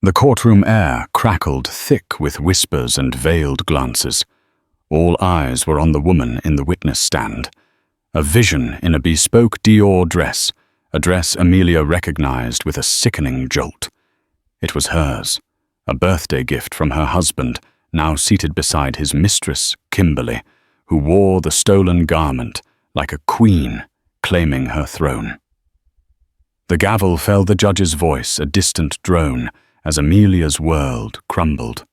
The courtroom air crackled thick with whispers and veiled glances. All eyes were on the woman in the witness stand, a vision in a bespoke Dior dress, a dress Amelia recognized with a sickening jolt. It was hers, a birthday gift from her husband, now seated beside his mistress, Kimberly, who wore the stolen garment like a queen claiming her throne. The gavel fell the judge's voice, a distant drone, as Amelia's world crumbled.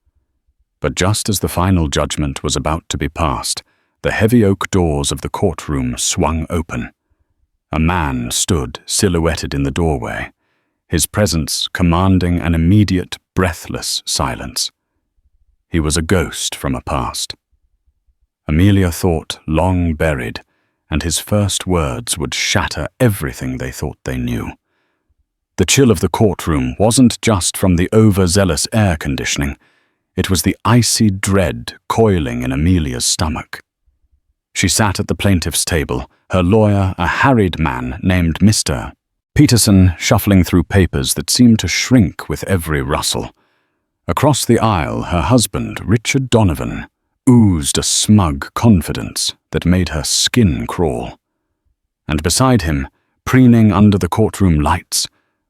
But just as the final judgment was about to be passed, the heavy oak doors of the courtroom swung open. A man stood silhouetted in the doorway, his presence commanding an immediate, breathless silence. He was a ghost from a past. Amelia thought long buried, and his first words would shatter everything they thought they knew. The chill of the courtroom wasn't just from the overzealous air conditioning. It was the icy dread coiling in Amelia's stomach. She sat at the plaintiff's table, her lawyer a harried man named Mr. Peterson shuffling through papers that seemed to shrink with every rustle. Across the aisle, her husband, Richard Donovan, oozed a smug confidence that made her skin crawl. And beside him, preening under the courtroom lights,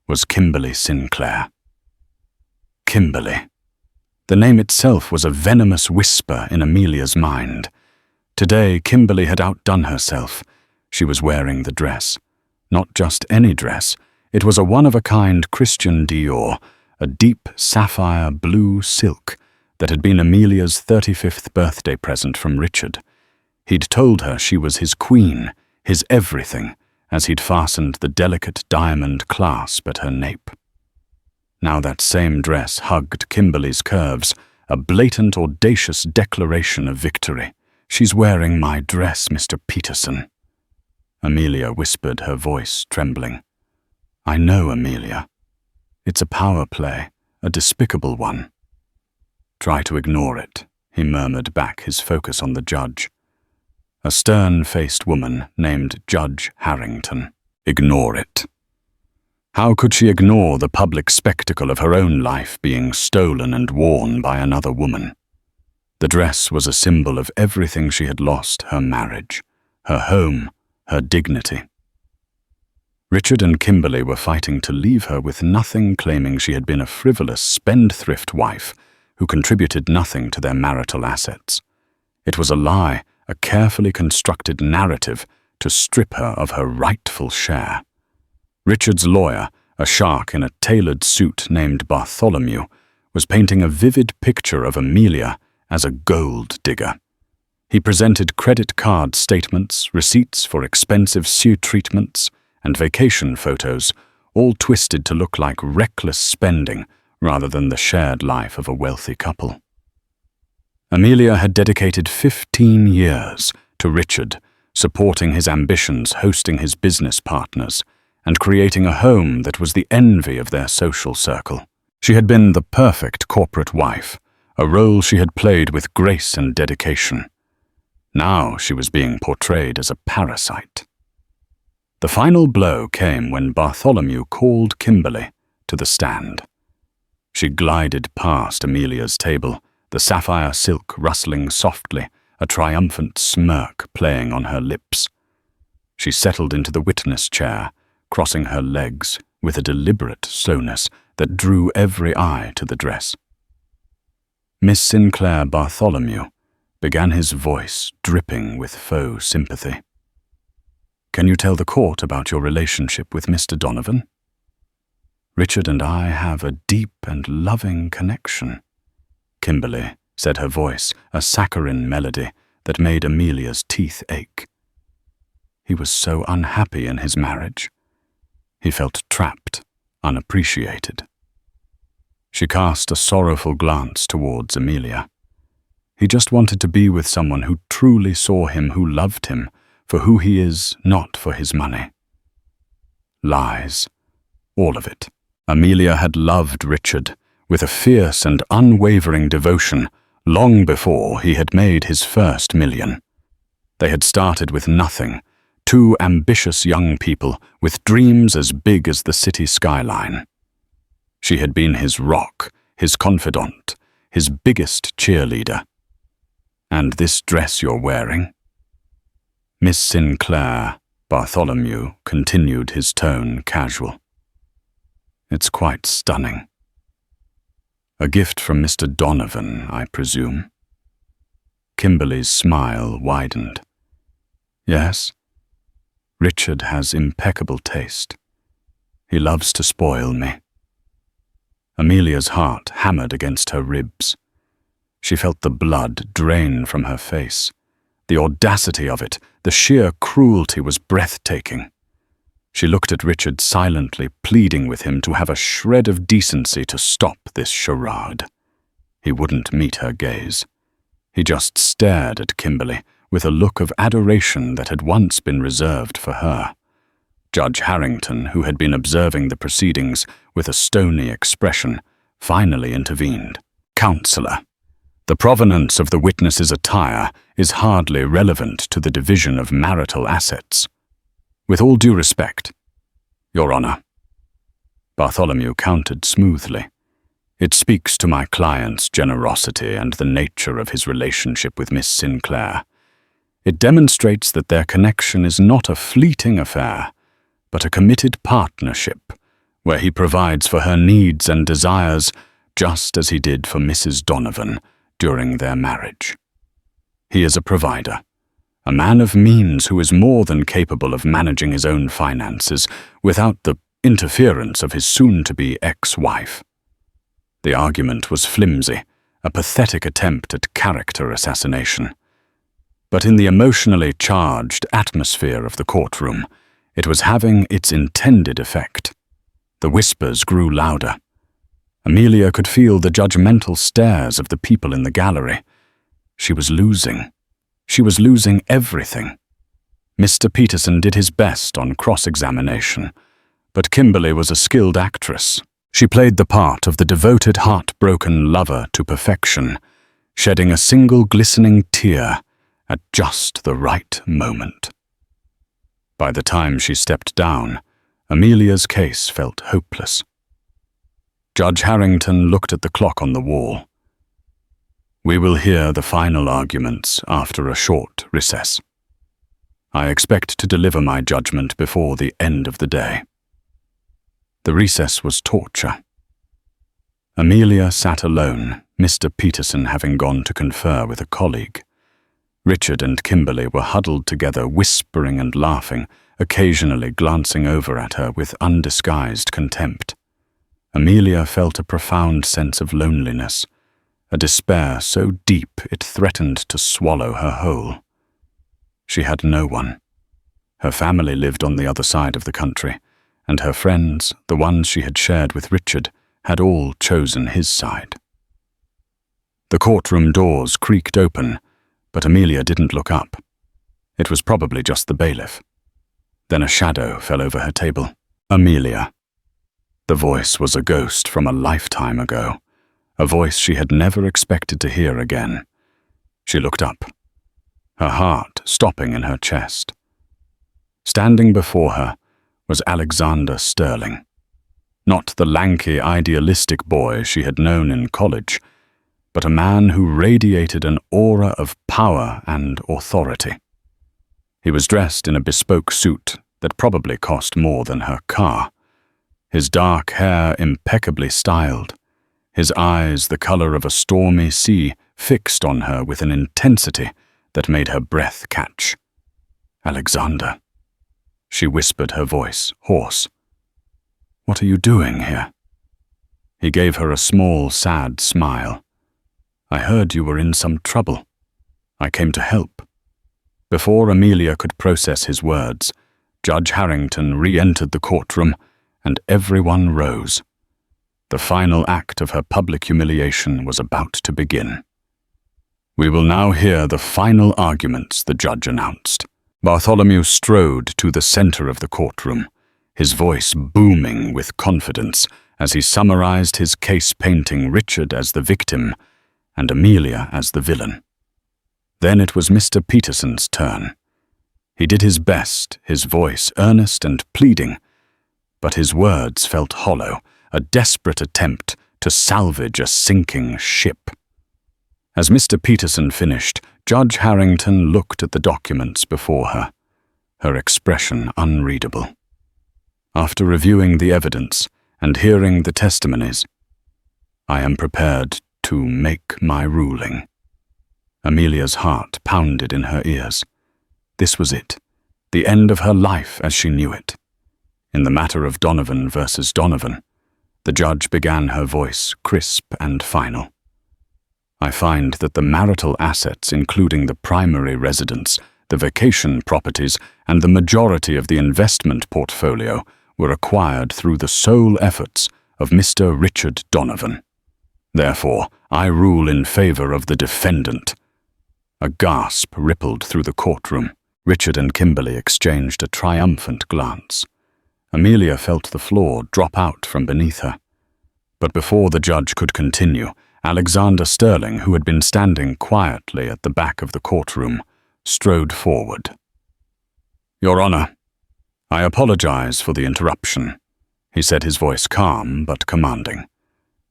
was Kimberly Sinclair. Kimberly. The name itself was a venomous whisper in Amelia's mind. Today, Kimberly had outdone herself. She was wearing the dress. Not just any dress. It was a one-of-a-kind Christian Dior, a deep sapphire blue silk that had been Amelia's 35th birthday present from Richard. He'd told her she was his queen, his everything, as he'd fastened the delicate diamond clasp at her nape. Now that same dress hugged Kimberly's curves, a blatant, audacious declaration of victory. "She's wearing my dress, Mr. Peterson." Amelia whispered, her voice trembling. "I know, Amelia. It's a power play, a despicable one." "Try to ignore it," he murmured back, his focus on the judge. A stern-faced woman named Judge Harrington. Ignore it. How could she ignore the public spectacle of her own life being stolen and worn by another woman? The dress was a symbol of everything she had lost: her marriage, her home, her dignity. Richard and Kimberly were fighting to leave her with nothing, claiming she had been a frivolous, spendthrift wife who contributed nothing to their marital assets. It was a lie, a carefully constructed narrative to strip her of her rightful share. Richard's lawyer, a shark in a tailored suit named Bartholomew, was painting a vivid picture of Amelia as a gold digger. He presented credit card statements, receipts for expensive suit treatments, and vacation photos, all twisted to look like reckless spending rather than the shared life of a wealthy couple. Amelia had dedicated 15 years to Richard, supporting his ambitions, hosting his business partners, and creating a home that was the envy of their social circle. She had been the perfect corporate wife, a role she had played with grace and dedication. Now she was being portrayed as a parasite. The final blow came when Bartholomew called Kimberly to the stand. She glided past Amelia's table, the sapphire silk rustling softly, a triumphant smirk playing on her lips. She settled into the witness chair, crossing her legs with a deliberate slowness that drew every eye to the dress. Miss Sinclair Bartholomew, began his voice dripping with faux sympathy. "Can you tell the court about your relationship with Mr. Donovan?" "Richard and I have a deep and loving connection," Kimberly said, her voice a saccharine melody that made Amelia's teeth ache. "He was so unhappy in his marriage. He felt trapped, unappreciated." She cast a sorrowful glance towards Amelia. "He just wanted to be with someone who truly saw him, who loved him for who he is, not for his money." Lies. All of it. Amelia had loved Richard with a fierce and unwavering devotion long before he had made his first million. They had started with nothing, two ambitious young people with dreams as big as the city skyline. She had been his rock, his confidant, his biggest cheerleader. "And this dress you're wearing?" Miss Sinclair, Bartholomew continued, his tone casual. "It's quite stunning." "A gift from Mr. Donovan, I presume?" Kimberly's smile widened. "Yes. Richard has impeccable taste. He loves to spoil me." Amelia's heart hammered against her ribs. She felt the blood drain from her face. The audacity of it, the sheer cruelty was breathtaking. She looked at Richard silently, pleading with him to have a shred of decency to stop this charade. He wouldn't meet her gaze. He just stared at Kimberly with a look of adoration that had once been reserved for her. Judge Harrington, who had been observing the proceedings with a stony expression, finally intervened. "Counselor, the provenance of the witness's attire is hardly relevant to the division of marital assets. With all due respect, Your Honor." Bartholomew countered smoothly. "It speaks to my client's generosity and the nature of his relationship with Miss Sinclair. It demonstrates that their connection is not a fleeting affair, but a committed partnership, where he provides for her needs and desires just as he did for Mrs. Donovan during their marriage. He is a provider, a man of means who is more than capable of managing his own finances without the interference of his soon-to-be ex-wife." The argument was flimsy, a pathetic attempt at character assassination. But in the emotionally charged atmosphere of the courtroom, it was having its intended effect. The whispers grew louder. Amelia could feel the judgmental stares of the people in the gallery. She was losing. She was losing everything. Mr. Peterson did his best on cross-examination, but Kimberly was a skilled actress. She played the part of the devoted, heartbroken lover to perfection, shedding a single glistening tear at just the right moment. By the time she stepped down, Amelia's case felt hopeless. Judge Harrington looked at the clock on the wall. "We will hear the final arguments after a short recess. I expect to deliver my judgment before the end of the day." The recess was torture. Amelia sat alone, Mr. Peterson having gone to confer with a colleague. Richard and Kimberly were huddled together, whispering and laughing, occasionally glancing over at her with undisguised contempt. Amelia felt a profound sense of loneliness, a despair so deep it threatened to swallow her whole. She had no one. Her family lived on the other side of the country, and her friends, the ones she had shared with Richard, had all chosen his side. The courtroom doors creaked open, but Amelia didn't look up. It was probably just the bailiff. Then a shadow fell over her table. "Amelia." The voice was a ghost from a lifetime ago, a voice she had never expected to hear again. She looked up, her heart stopping in her chest. Standing before her was Alexander Sterling, not the lanky, idealistic boy she had known in college, but a man who radiated an aura of power and authority. He was dressed in a bespoke suit that probably cost more than her car, his dark hair impeccably styled, his eyes the color of a stormy sea fixed on her with an intensity that made her breath catch. "Alexander," she whispered, her voice hoarse. "What are you doing here?" He gave her a small, sad smile. "I heard you were in some trouble. I came to help." Before Amelia could process his words, Judge Harrington re-entered the courtroom, and everyone rose. The final act of her public humiliation was about to begin. "We will now hear the final arguments," the judge announced. Bartholomew strode to the center of the courtroom, his voice booming with confidence as he summarized his case, painting Richard as the victim and Amelia as the villain. Then it was Mr. Peterson's turn. He did his best, his voice earnest and pleading, but his words felt hollow, a desperate attempt to salvage a sinking ship. As Mr. Peterson finished, Judge Harrington looked at the documents before her, her expression unreadable. After reviewing the evidence and hearing the testimonies, "I am prepared to make my ruling." Amelia's heart pounded in her ears. This was it, the end of her life as she knew it. In the matter of Donovan versus Donovan, the judge began, her voice crisp and final. "I find that the marital assets, including the primary residence, the vacation properties, and the majority of the investment portfolio, were acquired through the sole efforts of Mr. Richard Donovan. Therefore, I rule in favor of the defendant." A gasp rippled through the courtroom. Richard and Kimberly exchanged a triumphant glance. Amelia felt the floor drop out from beneath her. But before the judge could continue, Alexander Sterling, who had been standing quietly at the back of the courtroom, strode forward. "Your Honor, I apologize for the interruption," he said, his voice calm but commanding.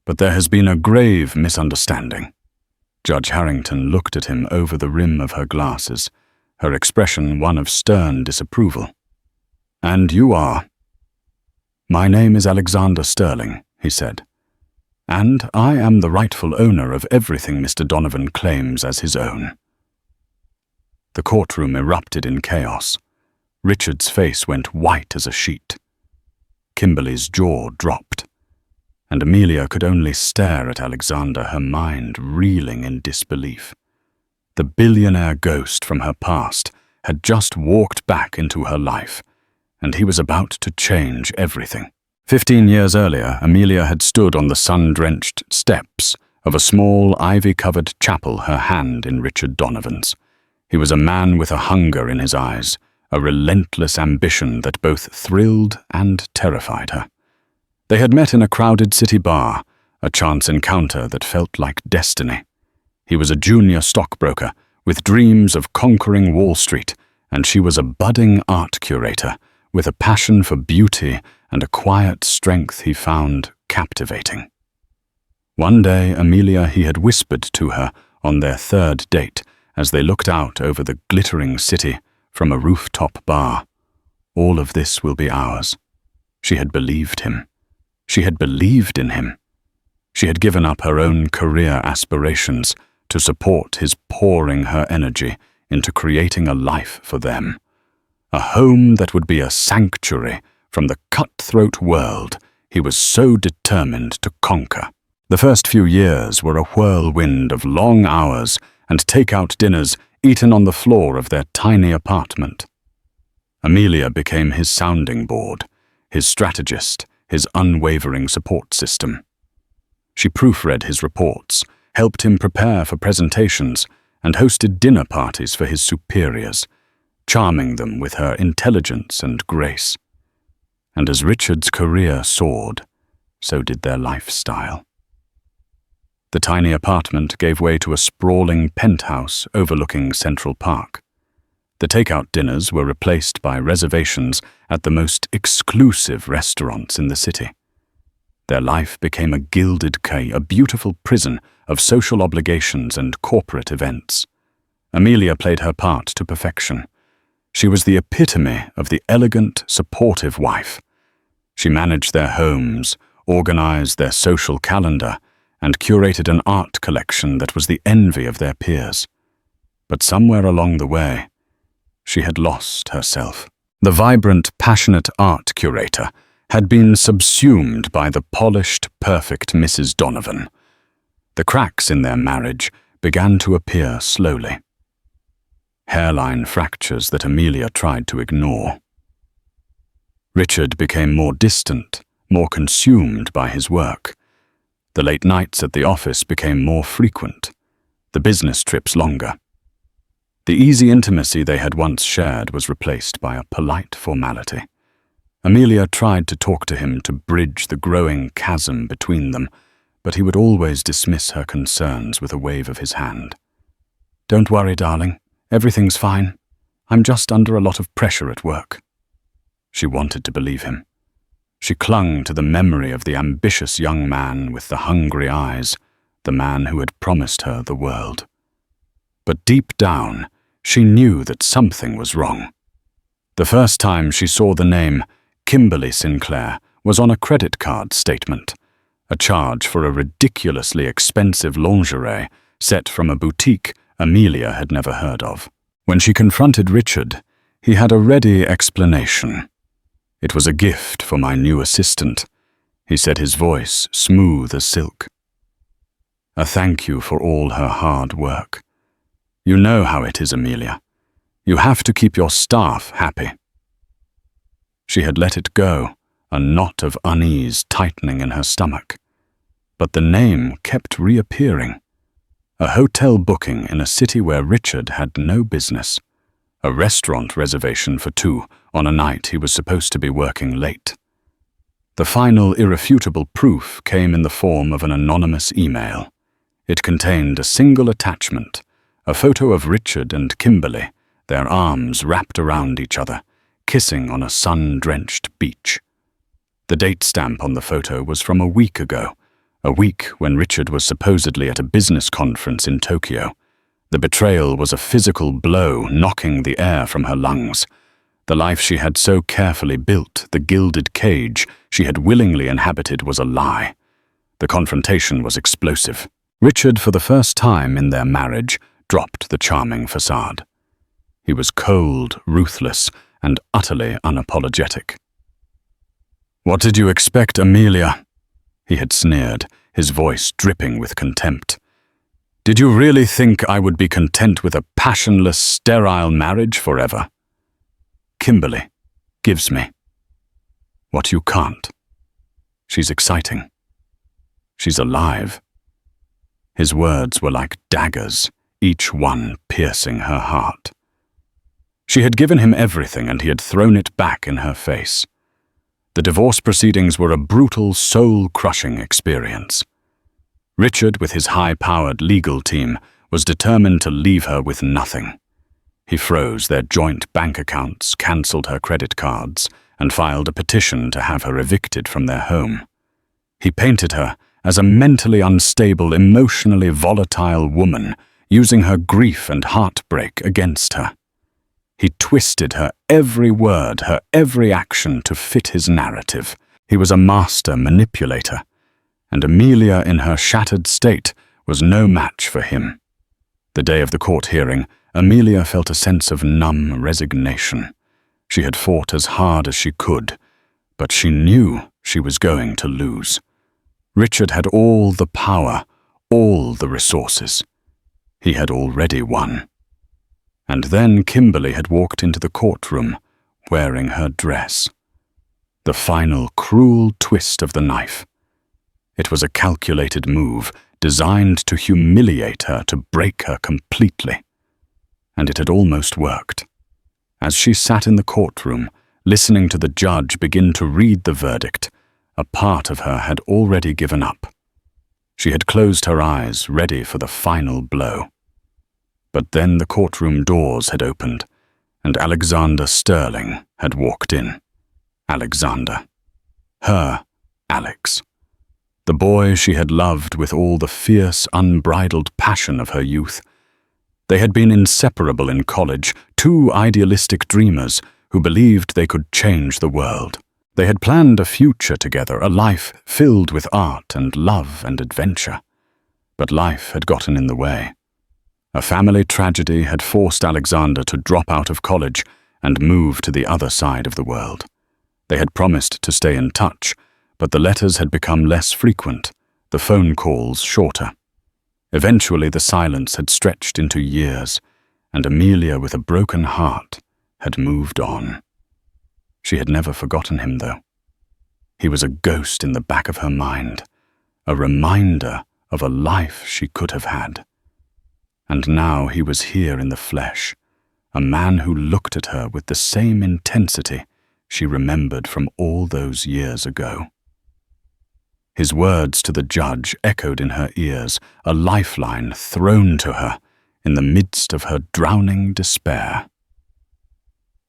"But there has been a grave misunderstanding." Judge Harrington looked at him over the rim of her glasses, her expression one of stern disapproval. "And you are?" "My name is Alexander Sterling," he said, "and I am the rightful owner of everything Mr. Donovan claims as his own." The courtroom erupted in chaos. Richard's face went white as a sheet. Kimberly's jaw dropped, and Amelia could only stare at Alexander, her mind reeling in disbelief. The billionaire ghost from her past had just walked back into her life, and he was about to change everything. 15 years earlier, Amelia had stood on the sun-drenched steps of a small, ivy-covered chapel, her hand in Richard Donovan's. He was a man with a hunger in his eyes, a relentless ambition that both thrilled and terrified her. They had met in a crowded city bar, a chance encounter that felt like destiny. He was a junior stockbroker with dreams of conquering Wall Street, and she was a budding art curator with a passion for beauty and a quiet strength he found captivating. One day, Amelia, he had whispered to her on their third date as they looked out over the glittering city from a rooftop bar. "All of this will be ours." She had believed him. She had believed in him. She had given up her own career aspirations to support his pouring her energy into creating a life for them. A home that would be a sanctuary from the cutthroat world he was so determined to conquer. The first few years were a whirlwind of long hours and take-out dinners eaten on the floor of their tiny apartment. Amelia became his sounding board, his strategist, his unwavering support system. She proofread his reports, helped him prepare for presentations, and hosted dinner parties for his superiors, charming them with her intelligence and grace. And as Richard's career soared, so did their lifestyle. The tiny apartment gave way to a sprawling penthouse overlooking Central Park. The takeout dinners were replaced by reservations at the most exclusive restaurants in the city. Their life became a gilded cage, a beautiful prison of social obligations and corporate events. Amelia played her part to perfection. She was the epitome of the elegant, supportive wife. She managed their homes, organized their social calendar, and curated an art collection that was the envy of their peers. But somewhere along the way, she had lost herself. The vibrant, passionate art curator had been subsumed by the polished, perfect Mrs. Donovan. The cracks in their marriage began to appear slowly. Hairline fractures that Amelia tried to ignore. Richard became more distant, more consumed by his work. The late nights at the office became more frequent, the business trips longer. The easy intimacy they had once shared was replaced by a polite formality. Amelia tried to talk to him to bridge the growing chasm between them, but he would always dismiss her concerns with a wave of his hand. "Don't worry, darling. Everything's fine. I'm just under a lot of pressure at work." She wanted to believe him. She clung to the memory of the ambitious young man with the hungry eyes, the man who had promised her the world. But deep down, she knew that something was wrong. The first time she saw the name Kimberly Sinclair was on a credit card statement, a charge for a ridiculously expensive lingerie set from a boutique Amelia had never heard of. When she confronted Richard, he had a ready explanation. "It was a gift for my new assistant," he said, his voice smooth as silk. "A thank you for all her hard work. You know how it is, Amelia. You have to keep your staff happy." She had let it go, a knot of unease tightening in her stomach. But the name kept reappearing. A hotel booking in a city where Richard had no business. A restaurant reservation for 2 on a night he was supposed to be working late. The final irrefutable proof came in the form of an anonymous email. It contained a single attachment, a photo of Richard and Kimberly, their arms wrapped around each other, kissing on a sun-drenched beach. The date stamp on the photo was from a week ago, a week when Richard was supposedly at a business conference in Tokyo. The betrayal was a physical blow knocking the air from her lungs. The life she had so carefully built, the gilded cage she had willingly inhabited, was a lie. The confrontation was explosive. Richard, for the first time in their marriage, dropped the charming facade. He was cold, ruthless, and utterly unapologetic. "What did you expect, Amelia?" he had sneered, his voice dripping with contempt. "Did you really think I would be content with a passionless, sterile marriage forever? Kimberly gives me what you can't. She's exciting. She's alive." His words were like daggers, each one piercing her heart. She had given him everything, and he had thrown it back in her face. The divorce proceedings were a brutal, soul-crushing experience. Richard, with his high-powered legal team, was determined to leave her with nothing. He froze their joint bank accounts, cancelled her credit cards, and filed a petition to have her evicted from their home. He painted her as a mentally unstable, emotionally volatile woman, using her grief and heartbreak against her. He twisted her every word, her every action to fit his narrative. He was a master manipulator, and Amelia, in her shattered state, was no match for him. The day of the court hearing, Amelia felt a sense of numb resignation. She had fought as hard as she could, but she knew she was going to lose. Richard had all the power, all the resources. He had already won. And then Kimberly had walked into the courtroom, wearing her dress. The final cruel twist of the knife. It was a calculated move, designed to humiliate her, to break her completely. And it had almost worked. As she sat in the courtroom, listening to the judge begin to read the verdict, a part of her had already given up. She had closed her eyes, ready for the final blow. But then the courtroom doors had opened, and Alexander Sterling had walked in. Alexander. Her Alex. The boy she had loved with all the fierce, unbridled passion of her youth. They had been inseparable in college, 2 idealistic dreamers who believed they could change the world. They had planned a future together, a life filled with art and love and adventure. But life had gotten in the way. A family tragedy had forced Alexander to drop out of college and move to the other side of the world. They had promised to stay in touch, but the letters had become less frequent, the phone calls shorter. Eventually the silence had stretched into years, and Amelia, with a broken heart, had moved on. She had never forgotten him, though. He was a ghost in the back of her mind, a reminder of a life she could have had. And now he was here in the flesh, a man who looked at her with the same intensity she remembered from all those years ago. His words to the judge echoed in her ears, a lifeline thrown to her in the midst of her drowning despair.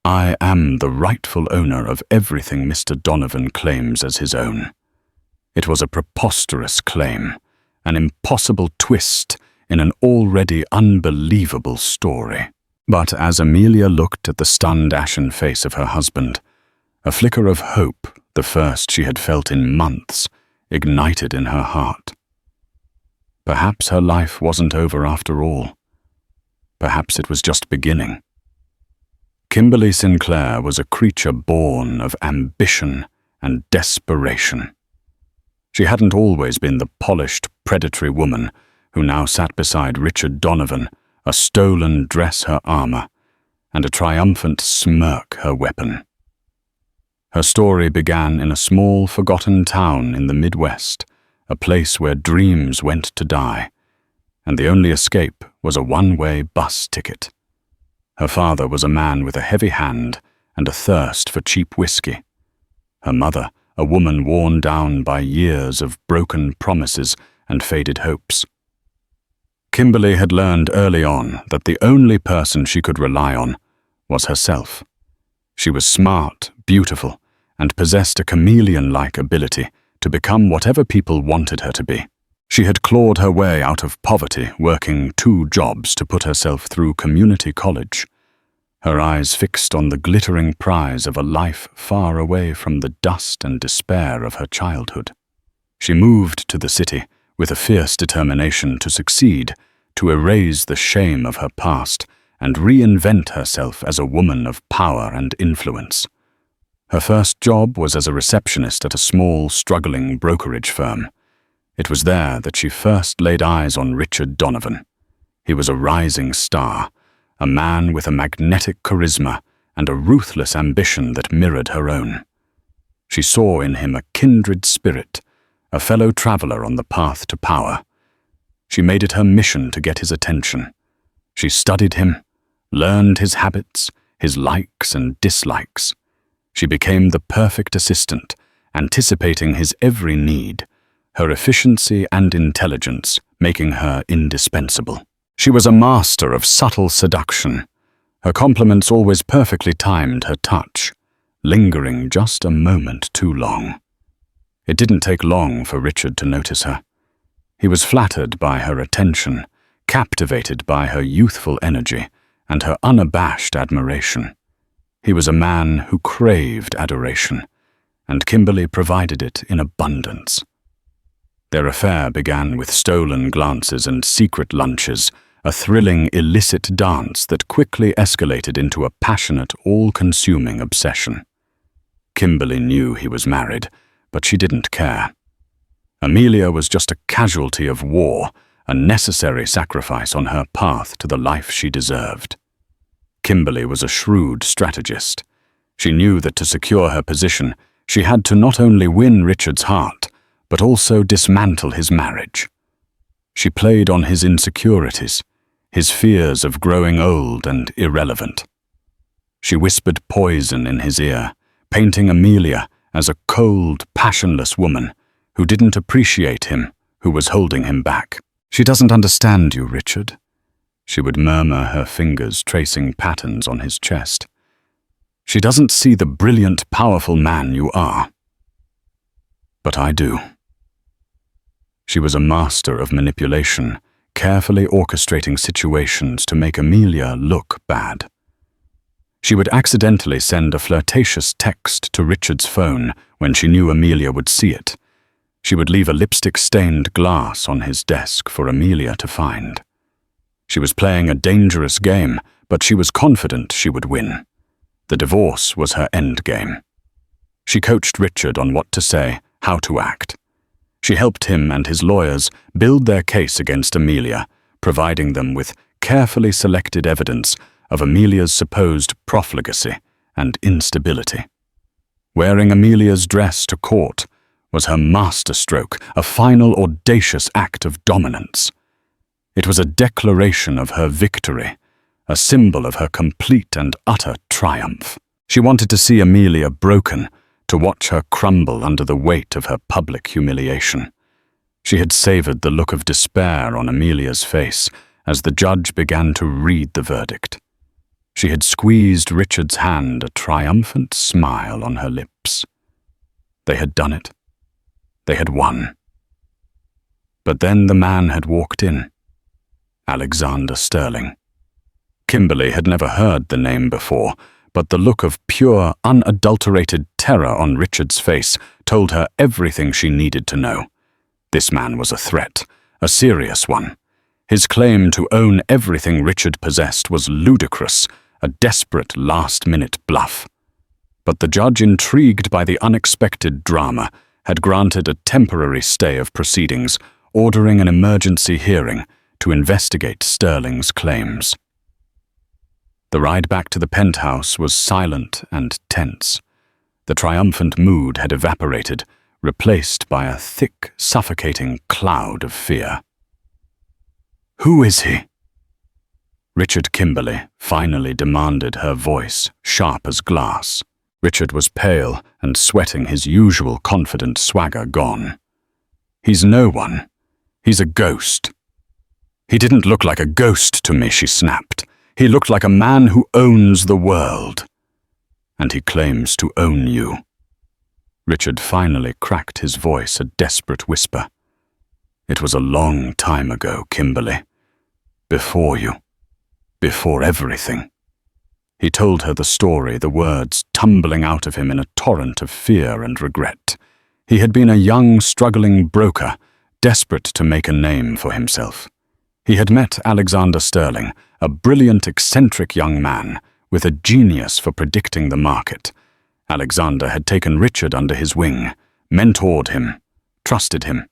"I am the rightful owner of everything Mr. Donovan claims as his own." It was a preposterous claim, an impossible twist in an already unbelievable story. But as Amelia looked at the stunned ashen face of her husband, a flicker of hope, the first she had felt in months, ignited in her heart. Perhaps her life wasn't over after all. Perhaps it was just beginning. Kimberly Sinclair was a creature born of ambition and desperation. She hadn't always been the polished, predatory woman who now sat beside Richard Donovan, a stolen dress her armor, and a triumphant smirk her weapon. Her story began in a small, forgotten town in the Midwest, a place where dreams went to die, and the only escape was a one-way bus ticket. Her father was a man with a heavy hand and a thirst for cheap whiskey. Her mother, a woman worn down by years of broken promises and faded hopes. Kimberly had learned early on that the only person she could rely on was herself. She was smart, beautiful, and possessed a chameleon-like ability to become whatever people wanted her to be. She had clawed her way out of poverty, working 2 jobs to put herself through community college, her eyes fixed on the glittering prize of a life far away from the dust and despair of her childhood. She moved to the city with a fierce determination to succeed, to erase the shame of her past and reinvent herself as a woman of power and influence. Her first job was as a receptionist at a small, struggling brokerage firm. It was there that she first laid eyes on Richard Donovan. He was a rising star, a man with a magnetic charisma and a ruthless ambition that mirrored her own. She saw in him a kindred spirit, a fellow traveler on the path to power. She made it her mission to get his attention. She studied him, learned his habits, his likes and dislikes. She became the perfect assistant, anticipating his every need, her efficiency and intelligence making her indispensable. She was a master of subtle seduction. Her compliments always perfectly timed her touch, lingering just a moment too long. It didn't take long for Richard to notice her. He was flattered by her attention, captivated by her youthful energy and her unabashed admiration. He was a man who craved adoration, and Kimberly provided it in abundance. Their affair began with stolen glances and secret lunches, a thrilling, illicit dance that quickly escalated into a passionate, all-consuming obsession. Kimberly knew he was married, but she didn't care. Amelia was just a casualty of war, a necessary sacrifice on her path to the life she deserved. Kimberly was a shrewd strategist. She knew that to secure her position, she had to not only win Richard's heart, but also dismantle his marriage. She played on his insecurities, his fears of growing old and irrelevant. She whispered poison in his ear, painting Amelia as a cold, passionless woman who didn't appreciate him, who was holding him back. "She doesn't understand you, Richard," she would murmur, her fingers tracing patterns on his chest. "She doesn't see the brilliant, powerful man you are. But I do." She was a master of manipulation, carefully orchestrating situations to make Amelia look bad. She would accidentally send a flirtatious text to Richard's phone when she knew Amelia would see it. She would leave a lipstick-stained glass on his desk for Amelia to find. She was playing a dangerous game, but she was confident she would win. The divorce was her end game. She coached Richard on what to say, how to act. She helped him and his lawyers build their case against Amelia, providing them with carefully selected evidence of Amelia's supposed profligacy and instability. Wearing Amelia's dress to court was her masterstroke, a final audacious act of dominance. It was a declaration of her victory, a symbol of her complete and utter triumph. She wanted to see Amelia broken, to watch her crumble under the weight of her public humiliation. She had savored the look of despair on Amelia's face as the judge began to read the verdict. She had squeezed Richard's hand, a triumphant smile on her lips. They had done it. They had won. But then the man had walked in. Alexander Sterling. Kimberly had never heard the name before, but the look of pure, unadulterated terror on Richard's face told her everything she needed to know. This man was a threat, a serious one. His claim to own everything Richard possessed was ludicrous, a desperate last-minute bluff. But the judge, intrigued by the unexpected drama, had granted a temporary stay of proceedings, ordering an emergency hearing to investigate Sterling's claims. The ride back to the penthouse was silent and tense. The triumphant mood had evaporated, replaced by a thick, suffocating cloud of fear. "Who is he?" Richard Kimberly finally demanded, her voice sharp as glass. Richard was pale and sweating, his usual confident swagger gone. "He's no one. He's a ghost." "He didn't look like a ghost to me," she snapped. "He looked like a man who owns the world. And he claims to own you." Richard finally cracked his voice, a desperate whisper. "It was a long time ago, Kimberly. Before you. Before everything." He told her the story, the words tumbling out of him in a torrent of fear and regret. He had been a young, struggling broker, desperate to make a name for himself. He had met Alexander Sterling, a brilliant, eccentric young man with a genius for predicting the market. Alexander had taken Richard under his wing, mentored him, trusted him.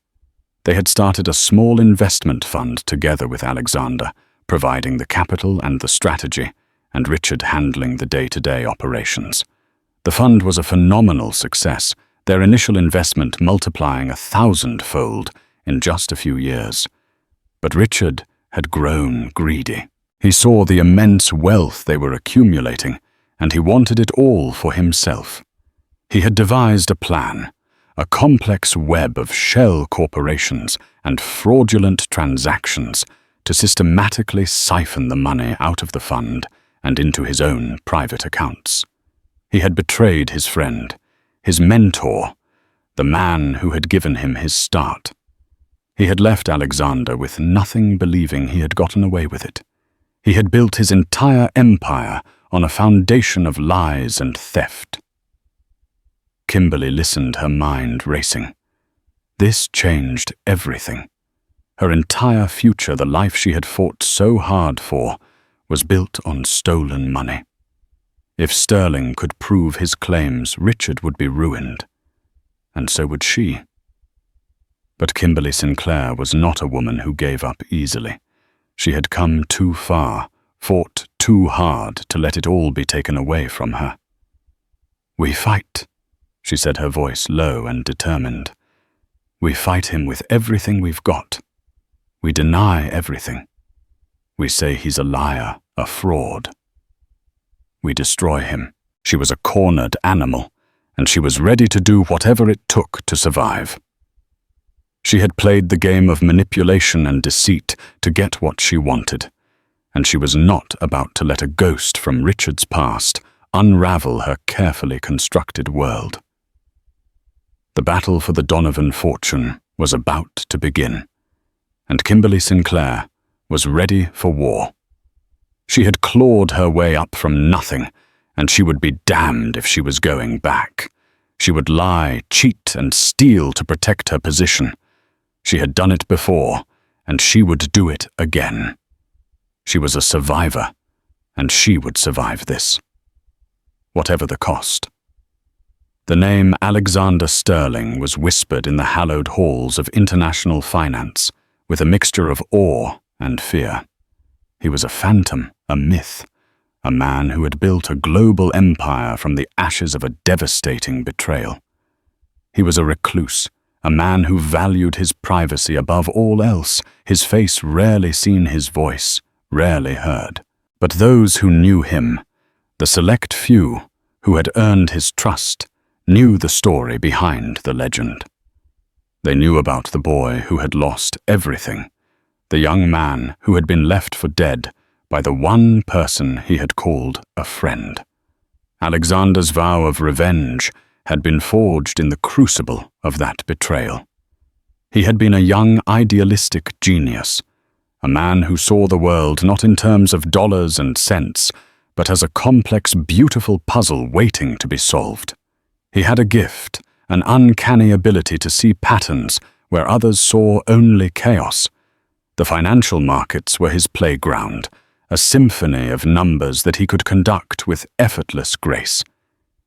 They had started a small investment fund together with Alexander, providing the capital and the strategy, and Richard handling the day-to-day operations. The fund was a phenomenal success, their initial investment multiplying 1,000-fold in just a few years. But Richard had grown greedy. He saw the immense wealth they were accumulating, and he wanted it all for himself. He had devised a plan, a complex web of shell corporations and fraudulent transactions to systematically siphon the money out of the fund and into his own private accounts. He had betrayed his friend, his mentor, the man who had given him his start. He had left Alexander with nothing, believing he had gotten away with it. He had built his entire empire on a foundation of lies and theft. Kimberly listened, her mind racing. This changed everything. Her entire future, the life she had fought so hard for, was built on stolen money. If Sterling could prove his claims, Richard would be ruined. And so would she. But Kimberly Sinclair was not a woman who gave up easily. She had come too far, fought too hard to let it all be taken away from her. "We fight," she said, her voice low and determined. "We fight him with everything we've got. We deny everything. We say he's a liar, a fraud. We destroy him." She was a cornered animal, and she was ready to do whatever it took to survive. She had played the game of manipulation and deceit to get what she wanted, and she was not about to let a ghost from Richard's past unravel her carefully constructed world. The battle for the Donovan fortune was about to begin, and Kimberly Sinclair was ready for war. She had clawed her way up from nothing, and she would be damned if she was going back. She would lie, cheat, and steal to protect her position. She had done it before, and she would do it again. She was a survivor, and she would survive this. Whatever the cost. The name Alexander Sterling was whispered in the hallowed halls of international finance, with a mixture of awe and fear. He was a phantom, a myth, a man who had built a global empire from the ashes of a devastating betrayal. He was a recluse, a man who valued his privacy above all else, his face rarely seen, his voice rarely heard. But those who knew him, the select few who had earned his trust, knew the story behind the legend. They knew about the boy who had lost everything, the young man who had been left for dead by by the one person he had called a friend. Alexander's vow of revenge had been forged in the crucible of that betrayal. He had been a young, idealistic genius, a man who saw the world not in terms of dollars and cents, but as a complex, beautiful puzzle waiting to be solved. He had a gift, an uncanny ability to see patterns where others saw only chaos. The financial markets were his playground, a symphony of numbers that he could conduct with effortless grace.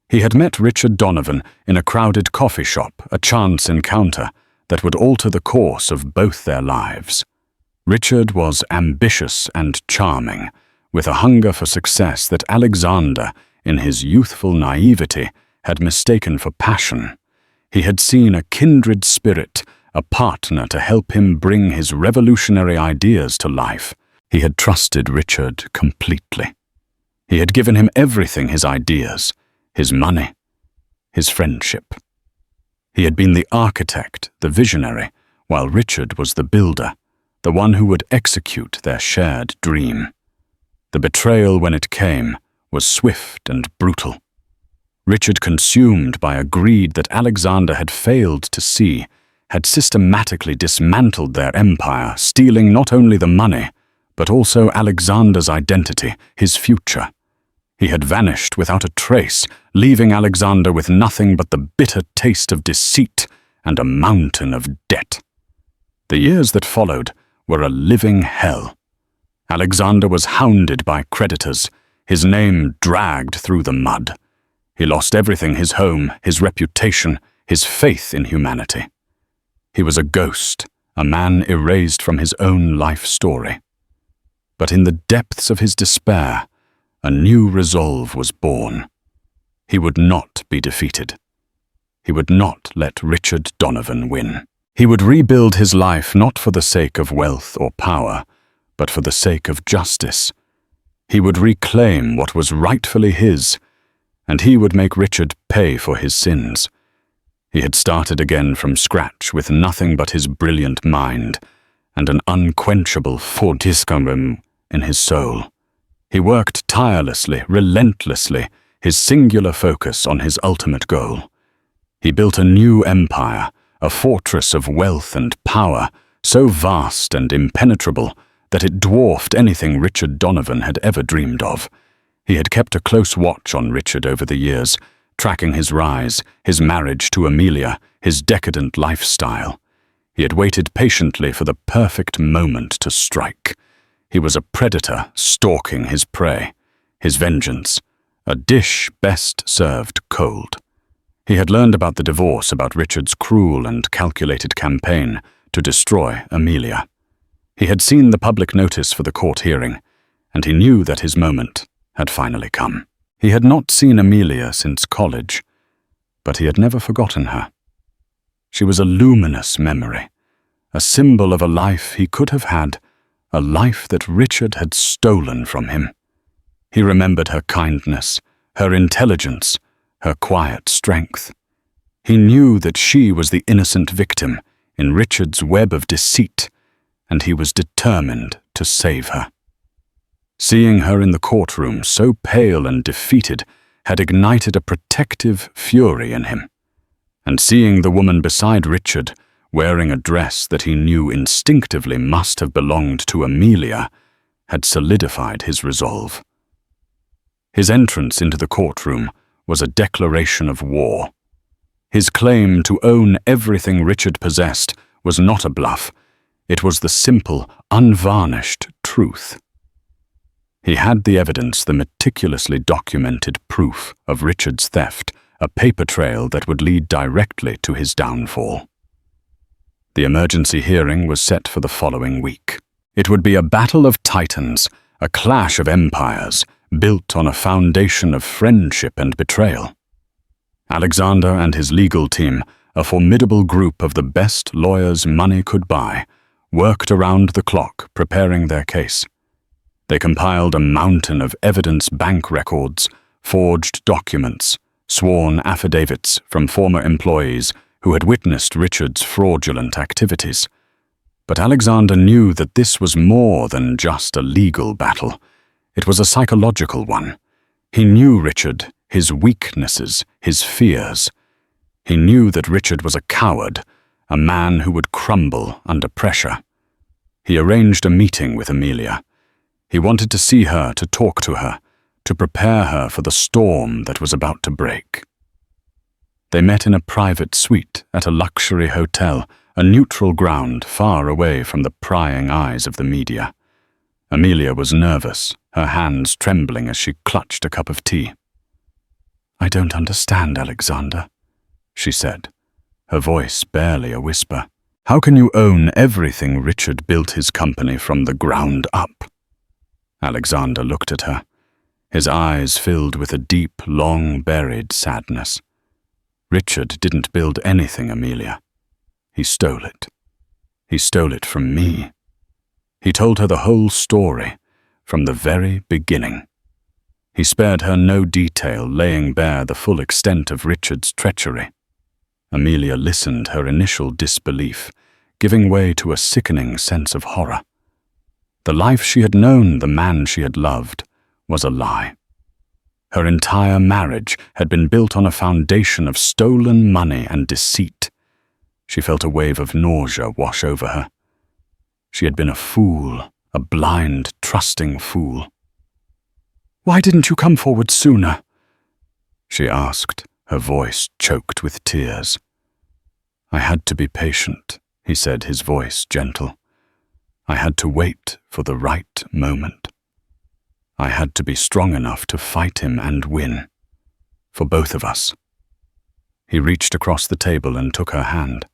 He had met Richard Donovan in a crowded coffee shop, a chance encounter that would alter the course of both their lives. Richard was ambitious and charming, with a hunger for success that Alexander, in his youthful naivety, had mistaken for passion. He had seen a kindred spirit, a partner to help him bring his revolutionary ideas to life. He had trusted Richard completely. He had given him everything: his ideas, his money, his friendship. He had been the architect, the visionary, while Richard was the builder, the one who would execute their shared dream. The betrayal, when it came, was swift and brutal. Richard, consumed by a greed that Alexander had failed to see, had systematically dismantled their empire, stealing not only the money, but also Alexander's identity, his future. He had vanished without a trace, leaving Alexander with nothing but the bitter taste of deceit and a mountain of debt. The years that followed were a living hell. Alexander was hounded by creditors, his name dragged through the mud. He lost everything: his home, his reputation, his faith in humanity. He was a ghost, a man erased from his own life story. But in the depths of his despair, a new resolve was born. He would not be defeated. He would not let Richard Donovan win. He would rebuild his life not for the sake of wealth or power, but for the sake of justice. He would reclaim what was rightfully his, and he would make Richard pay for his sins. He had started again from scratch with nothing but his brilliant mind and an unquenchable fortissimo in his soul. He worked tirelessly, relentlessly, his singular focus on his ultimate goal. He built a new empire, a fortress of wealth and power, so vast and impenetrable that it dwarfed anything Richard Donovan had ever dreamed of. He had kept a close watch on Richard over the years, tracking his rise, his marriage to Amelia, his decadent lifestyle. He had waited patiently for the perfect moment to strike. He was a predator stalking his prey, his vengeance, a dish best served cold. He had learned about the divorce, about Richard's cruel and calculated campaign to destroy Amelia. He had seen the public notice for the court hearing, and he knew that his moment had finally come. He had not seen Amelia since college, but he had never forgotten her. She was a luminous memory, a symbol of a life he could have had, a life that Richard had stolen from him. He remembered her kindness, her intelligence, her quiet strength. He knew that she was the innocent victim in Richard's web of deceit, and he was determined to save her. Seeing her in the courtroom, so pale and defeated, had ignited a protective fury in him. And seeing the woman beside Richard, wearing a dress that he knew instinctively must have belonged to Amelia, had solidified his resolve. His entrance into the courtroom was a declaration of war. His claim to own everything Richard possessed was not a bluff. It was the simple, unvarnished truth. He had the evidence, the meticulously documented proof of Richard's theft, a paper trail that would lead directly to his downfall. The emergency hearing was set for the following week. It would be a battle of titans, a clash of empires, built on a foundation of friendship and betrayal. Alexander and his legal team, a formidable group of the best lawyers money could buy, worked around the clock preparing their case. They compiled a mountain of evidence, bank records, forged documents, sworn affidavits from former employees who had witnessed Richard's fraudulent activities. But Alexander knew that this was more than just a legal battle. It was a psychological one. He knew Richard, his weaknesses, his fears. He knew that Richard was a coward, a man who would crumble under pressure. He arranged a meeting with Amelia. He wanted to see her, to talk to her, to prepare her for the storm that was about to break. They met in a private suite at a luxury hotel, a neutral ground far away from the prying eyes of the media. Amelia was nervous, her hands trembling as she clutched a cup of tea. "I don't understand, Alexander," she said, her voice barely a whisper. "How can you own everything Richard built his company from the ground up?" Alexander looked at her, his eyes filled with a deep, long-buried sadness. "Richard didn't build anything, Amelia. He stole it. He stole it from me." He told her the whole story, from the very beginning. He spared her no detail, laying bare the full extent of Richard's treachery. Amelia listened, her initial disbelief giving way to a sickening sense of horror. The life she had known, the man she had loved, was a lie. Her entire marriage had been built on a foundation of stolen money and deceit. She felt a wave of nausea wash over her. She had been a fool, a blind, trusting fool. "Why didn't you come forward sooner?" she asked, her voice choked with tears. "I had to be patient," he said, his voice gentle. "I had to wait for the right moment. I had to be strong enough to fight him and win. For both of us." He reached across the table and took her hand.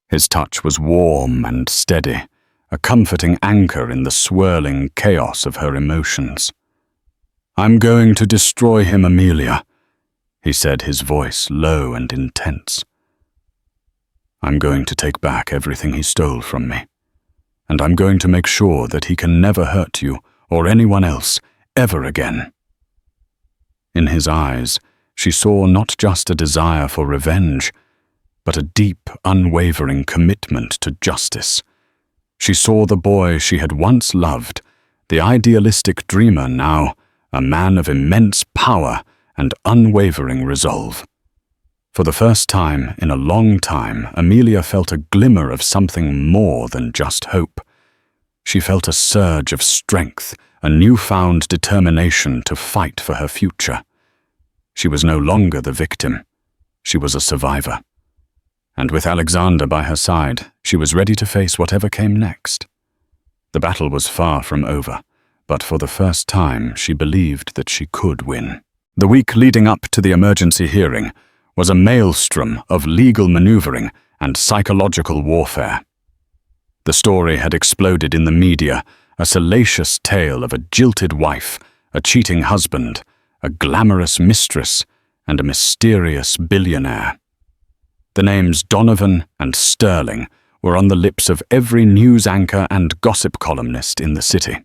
His touch was warm and steady, a comforting anchor in the swirling chaos of her emotions. "I'm going to destroy him, Amelia," he said, his voice low and intense. "I'm going to take back everything he stole from me, and I'm going to make sure that he can never hurt you or anyone else ever again." In his eyes, she saw not just a desire for revenge, but a deep, unwavering commitment to justice. She saw the boy she had once loved, the idealistic dreamer now, a man of immense power and unwavering resolve. For the first time in a long time, Amelia felt a glimmer of something more than just hope. She felt a surge of strength, a newfound determination to fight for her future. She was no longer the victim. She was a survivor. And with Alexander by her side, she was ready to face whatever came next. The battle was far from over, but for the first time she believed that she could win. The week leading up to the emergency hearing was a maelstrom of legal maneuvering and psychological warfare. The story had exploded in the media, a salacious tale of a jilted wife, a cheating husband, a glamorous mistress, and a mysterious billionaire. The names Donovan and Sterling were on the lips of every news anchor and gossip columnist in the city.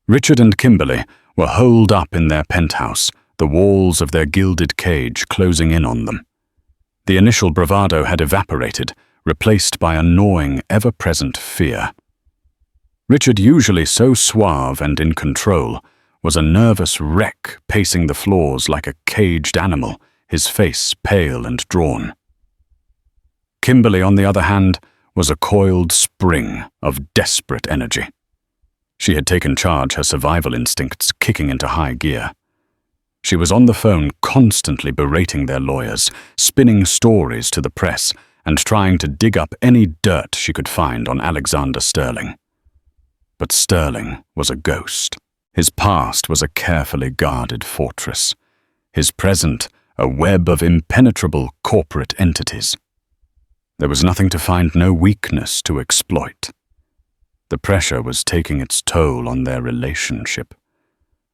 Richard and Kimberly were holed up in their penthouse, the walls of their gilded cage closing in on them. The initial bravado had evaporated, replaced by a gnawing, ever-present fear. Richard, usually so suave and in control, was a nervous wreck pacing the floors like a caged animal, his face pale and drawn. Kimberly, on the other hand, was a coiled spring of desperate energy. She had taken charge, her survival instincts kicking into high gear. She was on the phone constantly berating their lawyers, spinning stories to the press, and trying to dig up any dirt she could find on Alexander Sterling. But Sterling was a ghost. His past was a carefully guarded fortress. His present, a web of impenetrable corporate entities. There was nothing to find, no weakness to exploit. The pressure was taking its toll on their relationship.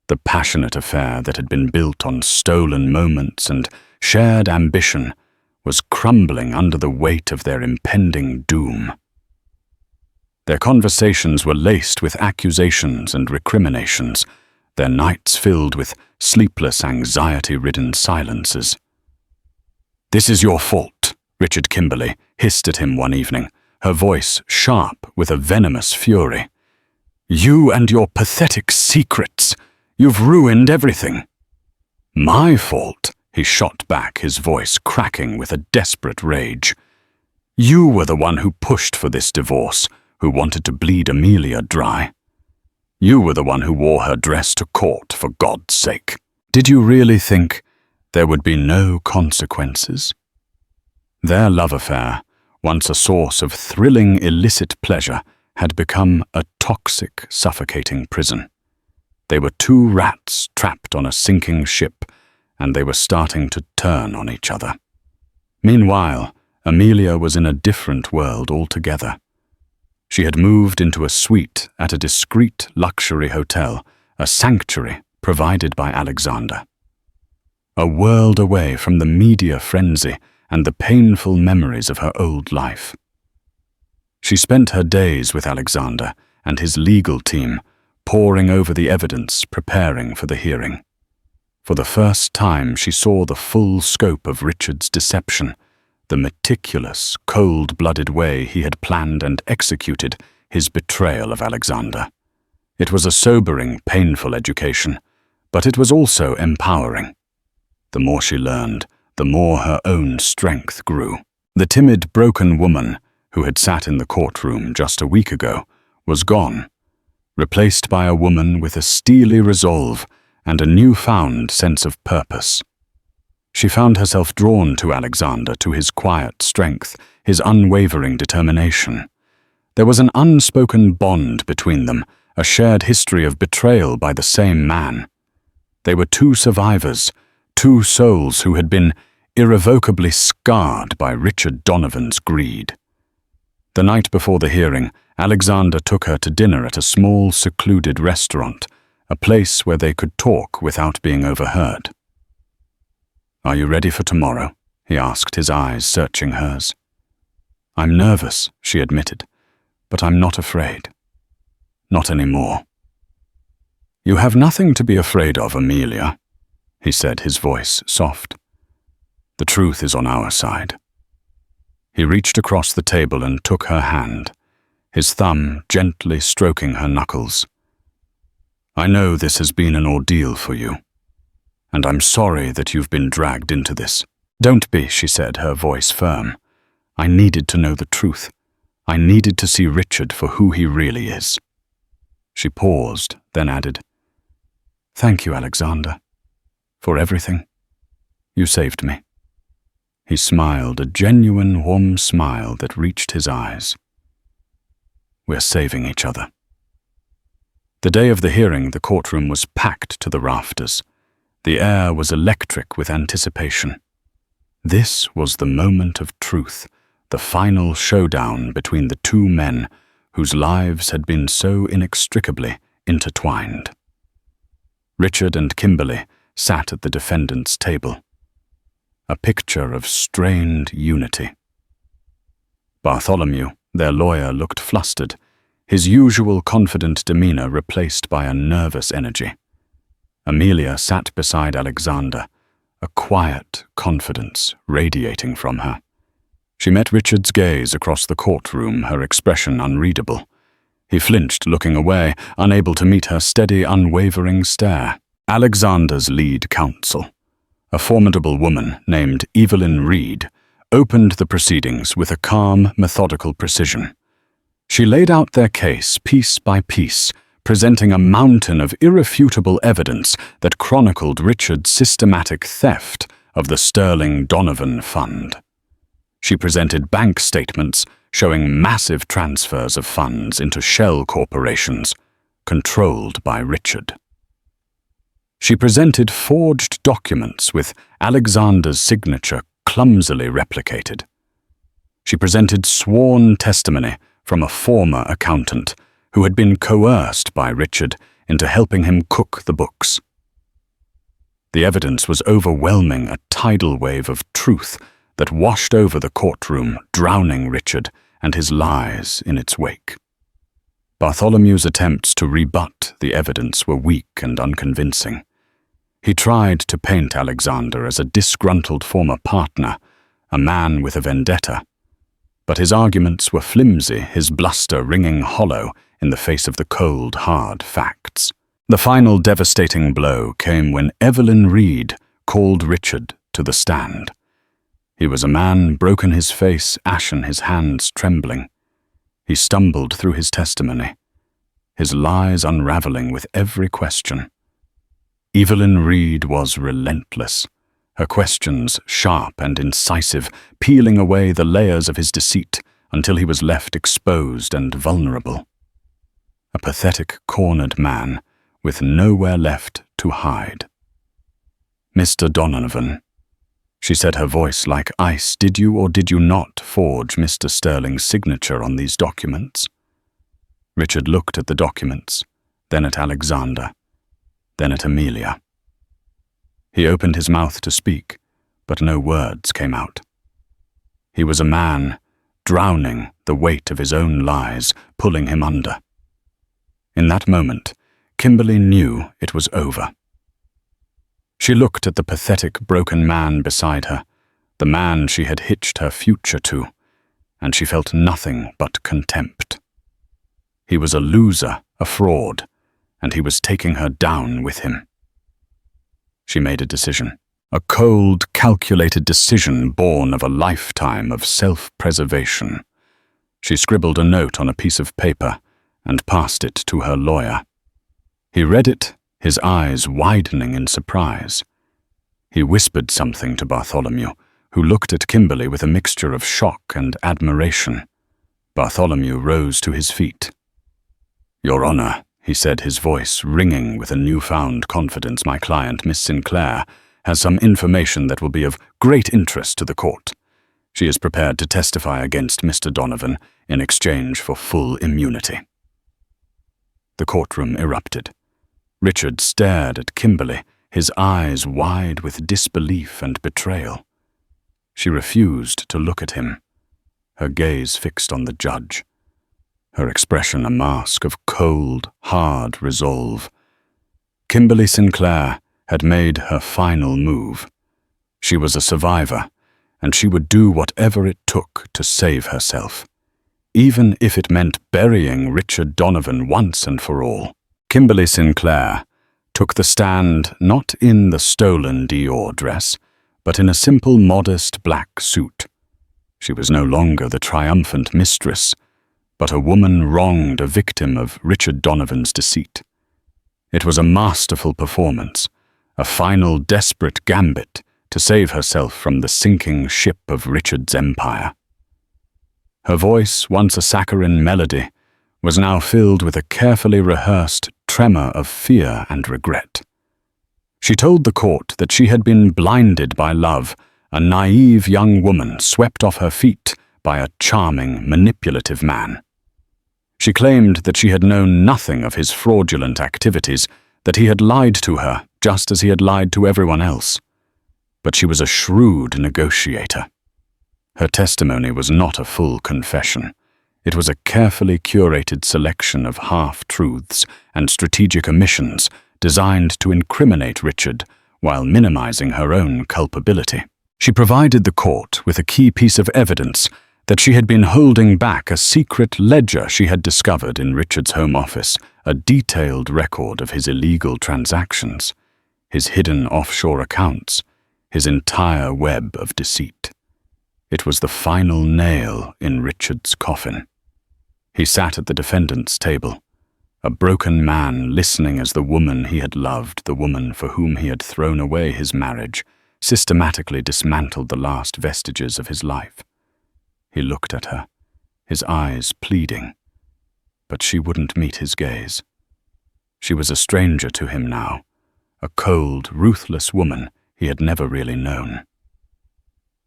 The passionate affair that had been built on stolen moments and shared ambition was crumbling under the weight of their impending doom. Their conversations were laced with accusations and recriminations, their nights filled with sleepless, anxiety-ridden silences. "This is your fault," Richard Kimberly hissed at him one evening, her voice sharp with a venomous fury. You and your pathetic secrets. You've ruined everything." "My fault," he shot back, his voice cracking with a desperate rage. "You were the one who pushed for this divorce, who wanted to bleed Amelia dry. You were the one who wore her dress to court, for God's sake. Did you really think there would be no consequences?" Their love affair, once a source of thrilling illicit pleasure, had become a toxic, suffocating prison. They were two rats trapped on a sinking ship, and they were starting to turn on each other. Meanwhile, Amelia was in a different world altogether. She had moved into a suite at a discreet luxury hotel, a sanctuary provided by Alexander. A world away from the media frenzy and the painful memories of her old life. She spent her days with Alexander and his legal team, poring over the evidence, preparing for the hearing. For the first time, she saw the full scope of Richard's deception, the meticulous, cold-blooded way he had planned and executed his betrayal of Alexander. It was a sobering, painful education, but it was also empowering. The more she learned, the more her own strength grew. The timid, broken woman who had sat in the courtroom just a week ago was gone, replaced by a woman with a steely resolve and a newfound sense of purpose. She found herself drawn to Alexander, to his quiet strength, his unwavering determination. There was an unspoken bond between them, a shared history of betrayal by the same man. They were two survivors, two souls who had been irrevocably scarred by Richard Donovan's greed. The night before the hearing, Alexander took her to dinner at a small, secluded restaurant, a place where they could talk without being overheard. "Are you ready for tomorrow?" he asked, his eyes searching hers. "I'm nervous," she admitted, "but I'm not afraid. Not anymore." "You have nothing to be afraid of, Amelia," he said, his voice soft. "The truth is on our side." He reached across the table and took her hand, his thumb gently stroking her knuckles. "I know this has been an ordeal for you, and I'm sorry that you've been dragged into this." "Don't be," she said, her voice firm. "I needed to know the truth. I needed to see Richard for who he really is." She paused, then added, "Thank you, Alexander, for everything. You saved me." He smiled, a genuine, warm smile that reached his eyes. "We're saving each other." The day of the hearing, the courtroom was packed to the rafters. The air was electric with anticipation. This was the moment of truth, the final showdown between the two men whose lives had been so inextricably intertwined. Richard and Kimberly sat at the defendant's table, a picture of strained unity. Bartholomew, their lawyer, looked flustered, his usual confident demeanor replaced by a nervous energy. Amelia sat beside Alexander, a quiet confidence radiating from her. She met Richard's gaze across the courtroom, her expression unreadable. He flinched, looking away, unable to meet her steady, unwavering stare. Alexander's lead counsel, a formidable woman named Evelyn Reed, opened the proceedings with a calm, methodical precision. She laid out their case piece by piece, presenting a mountain of irrefutable evidence that chronicled Richard's systematic theft of the sterling Donovan fund. She presented bank statements showing massive transfers of funds into shell corporations, controlled by Richard. She presented forged documents with Alexander's signature clumsily replicated. She presented sworn testimony from a former accountant who had been coerced by Richard into helping him cook the books. The evidence was overwhelming, a tidal wave of truth that washed over the courtroom, drowning Richard and his lies in its wake. Bartholomew's attempts to rebut the evidence were weak and unconvincing. He tried to paint Alexander as a disgruntled former partner, a man with a vendetta. But his arguments were flimsy, his bluster ringing hollow in the face of the cold, hard facts. The final devastating blow came when Evelyn Reed called Richard to the stand. He was a man, broken his face, ashen, his hands trembling. He stumbled through his testimony, his lies unraveling with every question. Evelyn Reed was relentless, her questions sharp and incisive, peeling away the layers of his deceit until he was left exposed and vulnerable. A pathetic, cornered man with nowhere left to hide. "Mr. Donovan," she said, her voice like ice, "did you or did you not forge Mr. Sterling's signature on these documents?" Richard looked at the documents, then at Alexander, then at Amelia. He opened his mouth to speak, but no words came out. He was a man, drowning the weight of his own lies, pulling him under. In that moment, Kimberly knew it was over. She looked at the pathetic, broken man beside her, the man she had hitched her future to, and she felt nothing but contempt. He was a loser, a fraud, and he was taking her down with him. She made a decision, a cold, calculated decision born of a lifetime of self-preservation. She scribbled a note on a piece of paper and passed it to her lawyer. He read it, his eyes widening in surprise. He whispered something to Bartholomew, who looked at Kimberly with a mixture of shock and admiration. Bartholomew rose to his feet. "Your Honor," he said, his voice ringing with a newfound confidence, "my client, Miss Sinclair, has some information that will be of great interest to the court. She is prepared to testify against Mr. Donovan in exchange for full immunity." The courtroom erupted. Richard stared at Kimberly, his eyes wide with disbelief and betrayal. She refused to look at him, her gaze fixed on the judge, her expression a mask of cold, hard resolve. Kimberly Sinclair had made her final move. She was a survivor, and she would do whatever it took to save herself, even if it meant burying Richard Donovan once and for all. Kimberly Sinclair took the stand not in the stolen Dior dress, but in a simple, modest black suit. She was no longer the triumphant mistress, but a woman wronged, a victim of Richard Donovan's deceit. It was a masterful performance, a final desperate gambit to save herself from the sinking ship of Richard's empire. Her voice, once a saccharine melody, was now filled with a carefully rehearsed tremor of fear and regret. She told the court that she had been blinded by love, a naive young woman swept off her feet by a charming, manipulative man. She claimed that she had known nothing of his fraudulent activities, that he had lied to her just as he had lied to everyone else. But she was a shrewd negotiator. Her testimony was not a full confession. It was a carefully curated selection of half-truths and strategic omissions designed to incriminate Richard while minimizing her own culpability. She provided the court with a key piece of evidence that she had been holding back a secret ledger she had discovered in Richard's home office, a detailed record of his illegal transactions, his hidden offshore accounts, his entire web of deceit. It was the final nail in Richard's coffin. He sat at the defendant's table, a broken man listening as the woman he had loved, the woman for whom he had thrown away his marriage, systematically dismantled the last vestiges of his life. He looked at her, his eyes pleading, but she wouldn't meet his gaze. She was a stranger to him now, a cold, ruthless woman he had never really known.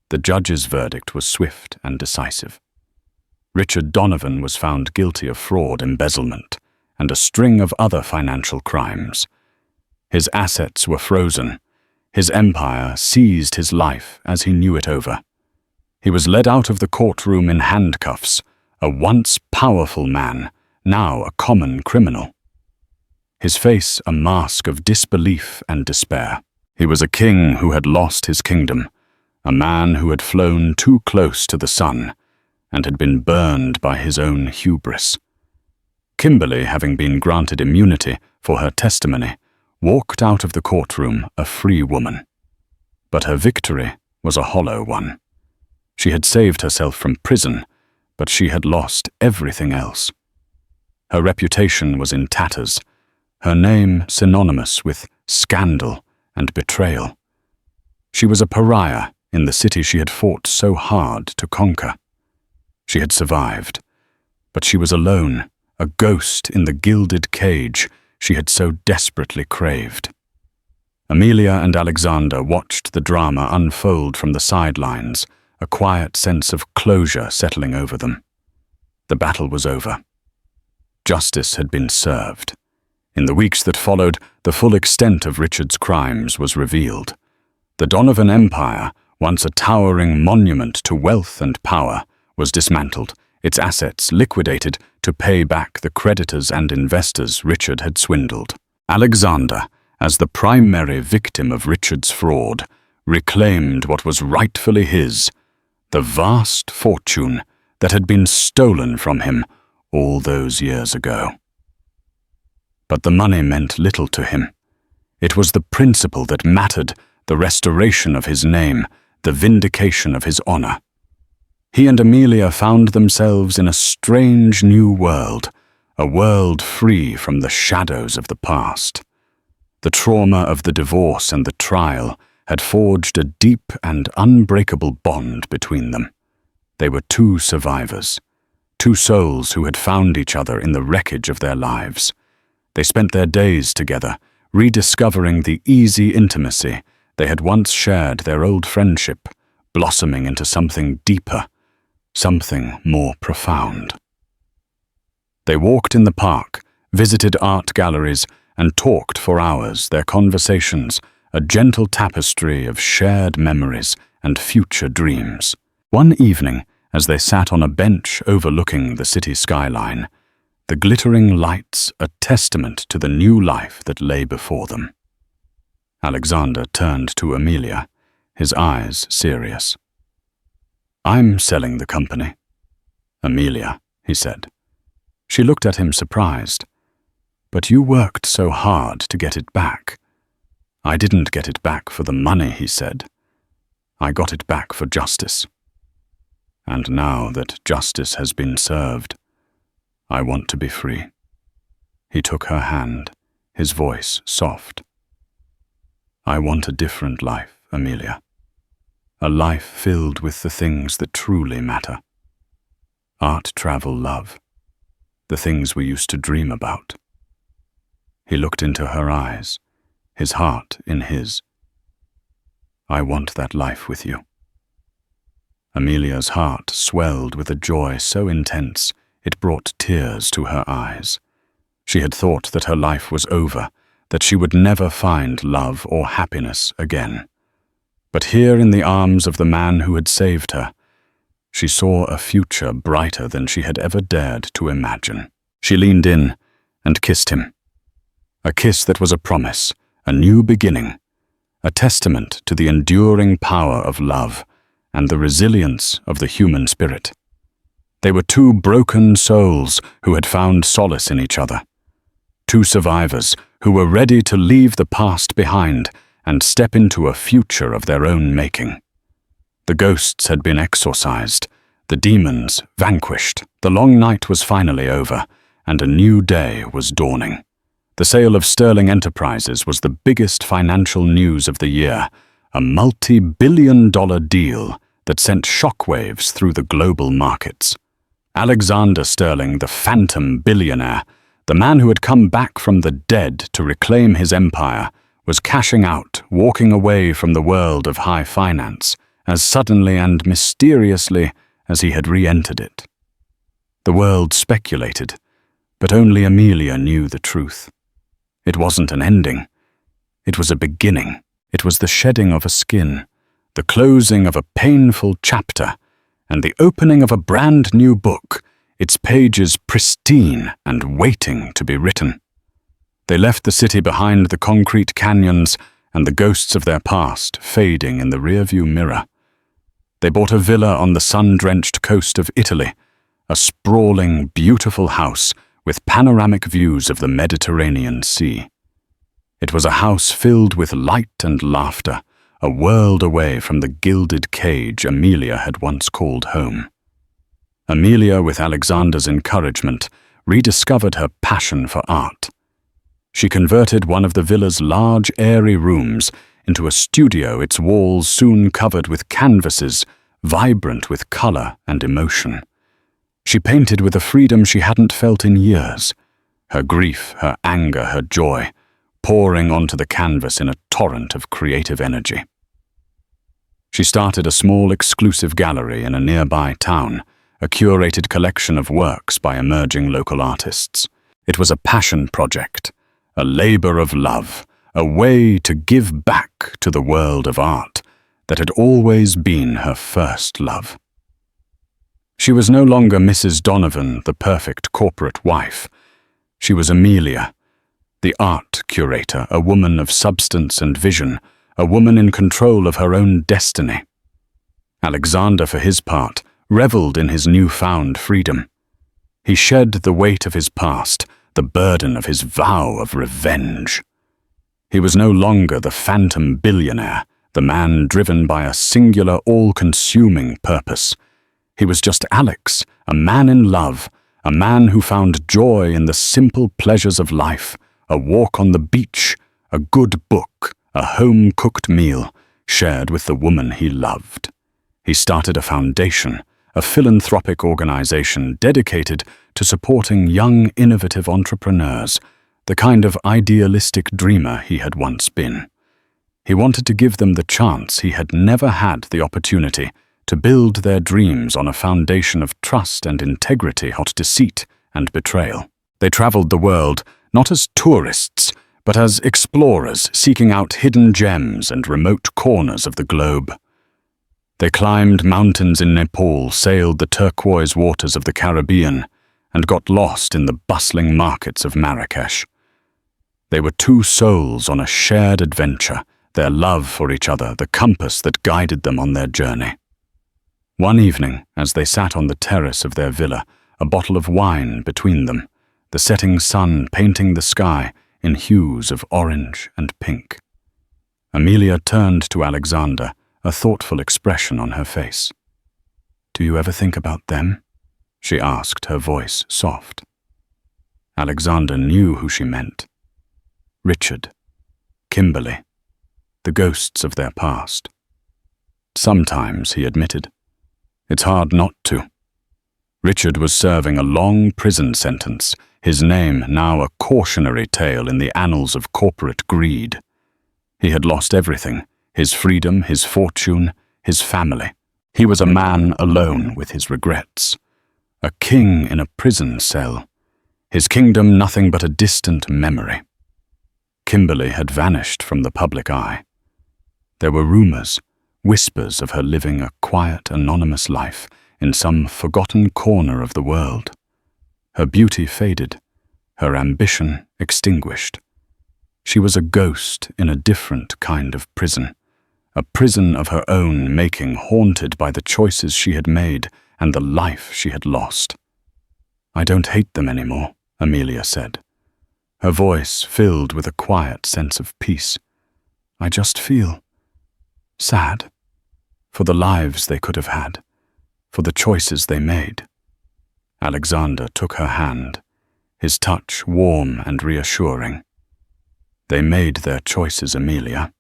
The judge's verdict was swift and decisive. Richard Donovan was found guilty of fraud, embezzlement, and a string of other financial crimes. His assets were frozen. His empire seized his life as he knew it over. He was led out of the courtroom in handcuffs, a once powerful man, now a common criminal. His face a mask of disbelief and despair. He was a king who had lost his kingdom, a man who had flown too close to the sun and had been burned by his own hubris. Kimberly, having been granted immunity for her testimony, walked out of the courtroom a free woman. But her victory was a hollow one. She had saved herself from prison, but she had lost everything else. Her reputation was in tatters, her name synonymous with scandal and betrayal. She was a pariah in the city she had fought so hard to conquer. She had survived, but she was alone, a ghost in the gilded cage she had so desperately craved. Amelia and Alexander watched the drama unfold from the sidelines, a quiet sense of closure settling over them. The battle was over. Justice had been served. In the weeks that followed, the full extent of Richard's crimes was revealed. The Donovan Empire, once a towering monument to wealth and power, was dismantled, its assets liquidated to pay back the creditors and investors Richard had swindled. Alexander, as the primary victim of Richard's fraud, reclaimed what was rightfully his, the vast fortune that had been stolen from him all those years ago. But the money meant little to him. It was the principle that mattered, the restoration of his name, the vindication of his honor. He and Amelia found themselves in a strange new world, a world free from the shadows of the past. The trauma of the divorce and the trial had forged a deep and unbreakable bond between them. They were two survivors, two souls who had found each other in the wreckage of their lives. They spent their days together, rediscovering the easy intimacy they had once shared, their old friendship, blossoming into something deeper, something more profound. They walked in the park, visited art galleries, and talked for hours, their conversations, a gentle tapestry of shared memories and future dreams. One evening, as they sat on a bench overlooking the city skyline, the glittering lights a testament to the new life that lay before them. Alexander turned to Amelia, his eyes serious. "I'm selling the company." "Amelia," he said. She looked at him surprised. "But you worked so hard to get it back." "I didn't get it back for the money," he said. "I got it back for justice. And now that justice has been served, I want to be free." He took her hand, his voice soft. "I want a different life, Amelia. A life filled with the things that truly matter. Art, travel, love. The things we used to dream about." He looked into her eyes, his heart in his. "I want that life with you." Amelia's heart swelled with a joy so intense it brought tears to her eyes. She had thought that her life was over, that she would never find love or happiness again. But here in the arms of the man who had saved her, she saw a future brighter than she had ever dared to imagine. She leaned in and kissed him. A kiss that was a promise, a new beginning, a testament to the enduring power of love and the resilience of the human spirit. They were two broken souls who had found solace in each other. Two survivors who were ready to leave the past behind and step into a future of their own making. The ghosts had been exorcised, the demons vanquished, the long night was finally over, and a new day was dawning. The sale of Sterling Enterprises was the biggest financial news of the year, a multi-billion-dollar deal that sent shockwaves through the global markets. Alexander Sterling, the phantom billionaire, the man who had come back from the dead to reclaim his empire, was cashing out, walking away from the world of high finance, as suddenly and mysteriously as he had re-entered it. The world speculated, but only Amelia knew the truth. It wasn't an ending. It was a beginning. It was the shedding of a skin, the closing of a painful chapter, and the opening of a brand new book, its pages pristine and waiting to be written. They left the city behind the concrete canyons and the ghosts of their past fading in the rearview mirror. They bought a villa on the sun-drenched coast of Italy, a sprawling, beautiful house with panoramic views of the Mediterranean Sea. It was a house filled with light and laughter, a world away from the gilded cage Amelia had once called home. Amelia, with Alexander's encouragement, rediscovered her passion for art. She converted one of the villa's large, airy rooms into a studio, its walls soon covered with canvases, vibrant with color and emotion. She painted with a freedom she hadn't felt in years, her grief, her anger, her joy, pouring onto the canvas in a torrent of creative energy. She started a small, exclusive gallery in a nearby town, a curated collection of works by emerging local artists. It was a passion project, a labor of love, a way to give back to the world of art that had always been her first love. She was no longer Mrs. Donovan, the perfect corporate wife. She was Amelia, the art curator, a woman of substance and vision, a woman in control of her own destiny. Alexander, for his part, reveled in his newfound freedom. He shed the weight of his past, the burden of his vow of revenge. He was no longer the phantom billionaire, the man driven by a singular, all-consuming purpose. He was just Alex, a man in love, a man who found joy in the simple pleasures of life, a walk on the beach, a good book, a home-cooked meal, shared with the woman he loved. He started a foundation, a philanthropic organization dedicated to supporting young, innovative entrepreneurs, the kind of idealistic dreamer he had once been. He wanted to give them the chance he had never had the opportunity to build their dreams on a foundation of trust and integrity, not deceit and betrayal. They traveled the world not as tourists, but as explorers seeking out hidden gems and remote corners of the globe. They climbed mountains in Nepal, sailed the turquoise waters of the Caribbean, and got lost in the bustling markets of Marrakesh. They were two souls on a shared adventure, their love for each other the compass that guided them on their journey. One evening, as they sat on the terrace of their villa, a bottle of wine between them, the setting sun painting the sky in hues of orange and pink, Amelia turned to Alexander, a thoughtful expression on her face. "Do you ever think about them?" she asked, her voice soft. Alexander knew who she meant. Richard, Kimberly, the ghosts of their past. Sometimes, he admitted. It's hard not to. Richard was serving a long prison sentence, his name now a cautionary tale in the annals of corporate greed. He had lost everything, his freedom, his fortune, his family. He was a man alone with his regrets. A king in a prison cell, his kingdom nothing but a distant memory. Kimberly had vanished from the public eye. There were rumors, whispers of her living a quiet, anonymous life in some forgotten corner of the world. Her beauty faded, her ambition extinguished. She was a ghost in a different kind of prison, a prison of her own making, haunted by the choices she had made and the life she had lost. "I don't hate them anymore," Amelia said, her voice filled with a quiet sense of peace. "I just feel sad for the lives they could have had, for the choices they made." Alexander took her hand, his touch warm and reassuring. "They made their choices, Amelia,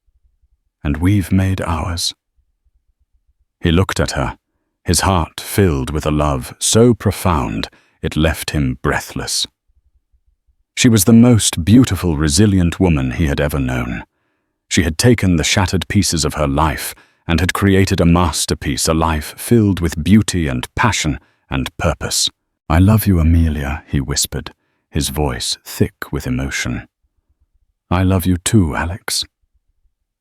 and we've made ours." He looked at her, his heart filled with a love so profound it left him breathless. She was the most beautiful, resilient woman he had ever known. She had taken the shattered pieces of her life and had created a masterpiece, a life filled with beauty and passion and purpose. "I love you, Amelia," he whispered, his voice thick with emotion. "I love you too, Alex,"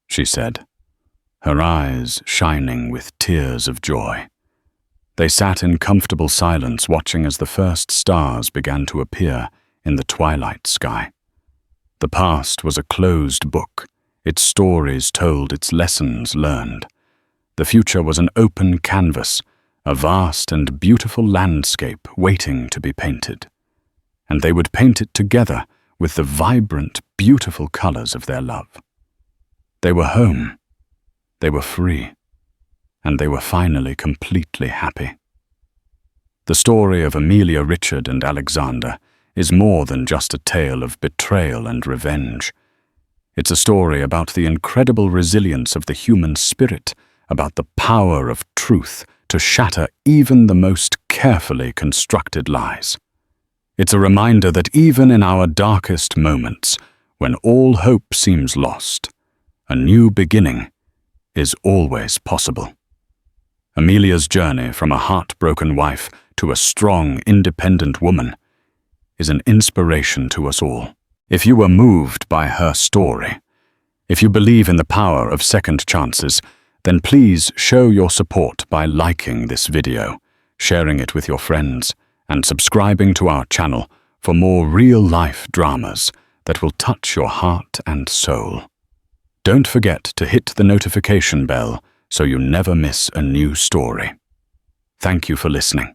she said, her eyes shining with tears of joy. They sat in comfortable silence, watching as the first stars began to appear in the twilight sky. The past was a closed book, its stories told, its lessons learned. The future was an open canvas, a vast and beautiful landscape waiting to be painted. and they would paint it together with the vibrant, beautiful colors of their love. They were home, they were free, and they were finally completely happy. The story of Amelia, Richard, and Alexander is more than just a tale of betrayal and revenge. It's a story about the incredible resilience of the human spirit, about the power of truth to shatter even the most carefully constructed lies. It's a reminder that even in our darkest moments, when all hope seems lost, a new beginning is always possible. Amelia's journey from a heartbroken wife to a strong, independent woman is an inspiration to us all. If you were moved by her story, if you believe in the power of second chances, then please show your support by liking this video, sharing it with your friends, and subscribing to our channel for more real-life dramas that will touch your heart and soul. Don't forget to hit the notification bell so you never miss a new story. Thank you for listening.